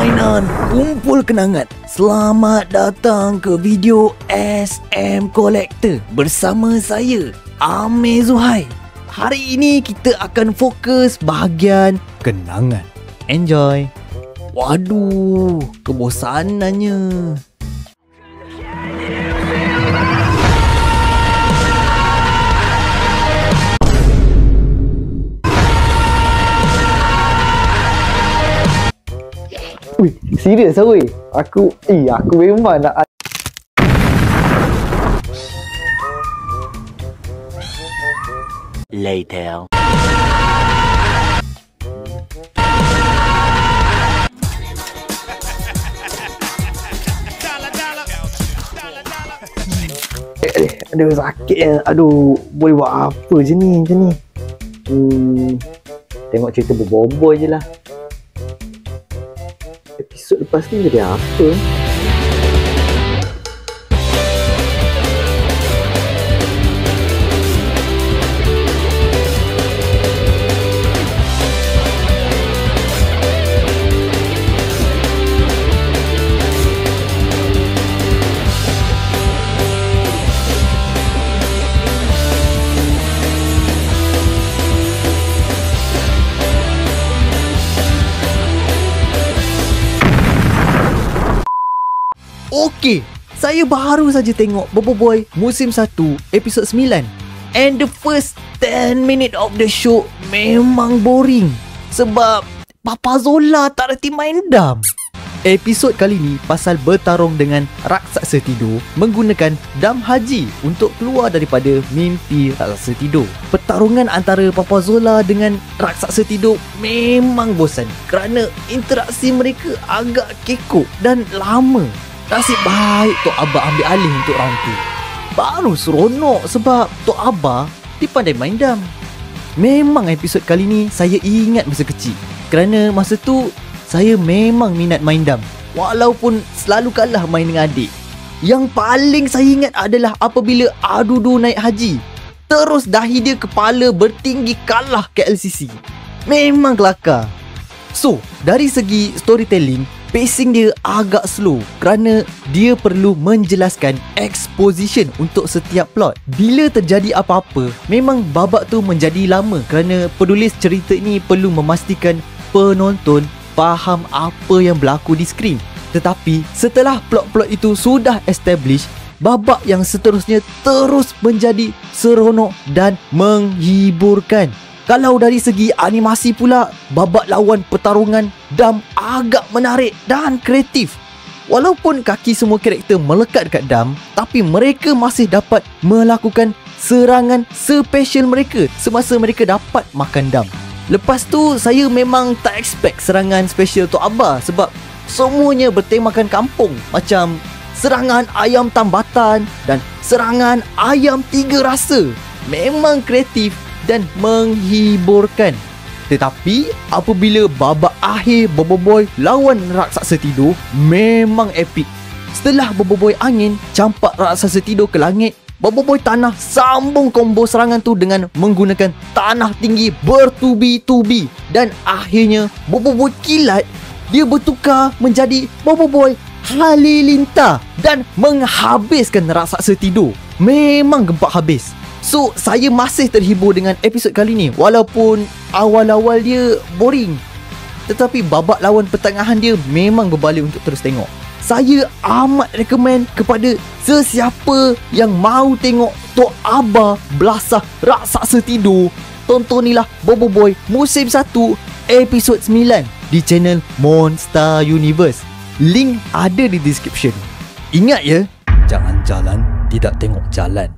permainan kumpul kenangan. Selamat datang ke video SM Collector bersama saya, Amir Zuhair. Hari ini kita akan fokus bahagian kenangan. Enjoy. Waduh, kebosanannya. Wih, serius lah weh. Aku memang nak. Later. Aduh, sakit ya. Aduh, boleh buat apa je ni macam ni. Tengok cerita berboboy je lah. Episod lepas ni jadi apa? Okey, saya baru saja tengok Boboiboy musim 1 episod 9. And the first 10 minute of the show memang boring sebab Papa Zola tak reti main dam. Episod kali ni pasal bertarung dengan raksasa tidur menggunakan dam haji untuk keluar daripada mimpi raksasa tidur. Pertarungan antara Papa Zola dengan raksasa tidur memang bosan kerana interaksi mereka agak kekok dan lama. Nasib baik Tok Abah ambil alih untuk round 2. Baru seronok sebab Tok Abah dia pandai main dam. Memang episod kali ni saya ingat masa kecil kerana masa tu saya memang minat main dam walaupun selalu kalah main dengan adik. Yang paling saya ingat adalah apabila Adudu naik haji, terus dahi dia kepala bertinggi kalah KLCC. Memang kelakar. So, dari segi storytelling, pacing dia agak slow kerana dia perlu menjelaskan exposition untuk setiap plot. Bila terjadi apa-apa, memang babak tu menjadi lama kerana penulis cerita ini perlu memastikan penonton faham apa yang berlaku di skrin. Tetapi setelah plot-plot itu sudah establish, babak yang seterusnya terus menjadi seronok dan menghiburkan. Kalau dari segi animasi pula, babak lawan pertarungan dam agak menarik dan kreatif. Walaupun kaki semua karakter melekat dekat dam, tapi mereka masih dapat melakukan serangan special mereka semasa mereka dapat makan dam. Lepas tu, saya memang tak expect serangan special Tok Abah sebab semuanya bertemakan kampung. Macam serangan ayam tambatan dan serangan ayam 3 rasa. Memang kreatif dan menghiburkan. Tetapi apabila babak akhir Boboiboy lawan raksasa tidur, memang epik. Setelah Boboiboy angin campak raksasa tidur ke langit, Boboiboy tanah sambung combo serangan tu dengan menggunakan tanah tinggi bertubi-tubi. Dan akhirnya Boboiboy kilat, dia bertukar menjadi Boboiboy Halilintar dan menghabiskan raksasa tidur. Memang gempak habis. So, saya masih terhibur dengan episod kali ni walaupun awal-awal dia boring. Tetapi babak lawan pertengahan dia memang berbalik untuk terus tengok. Saya amat recommend kepada sesiapa yang mahu tengok Tok Abah belasah raksasa tidur, tontoниlah Boboiboy musim 1 episod 9 di channel Monster Universe. Link ada di description. Ingat ya, jangan jalan tidak tengok jalan.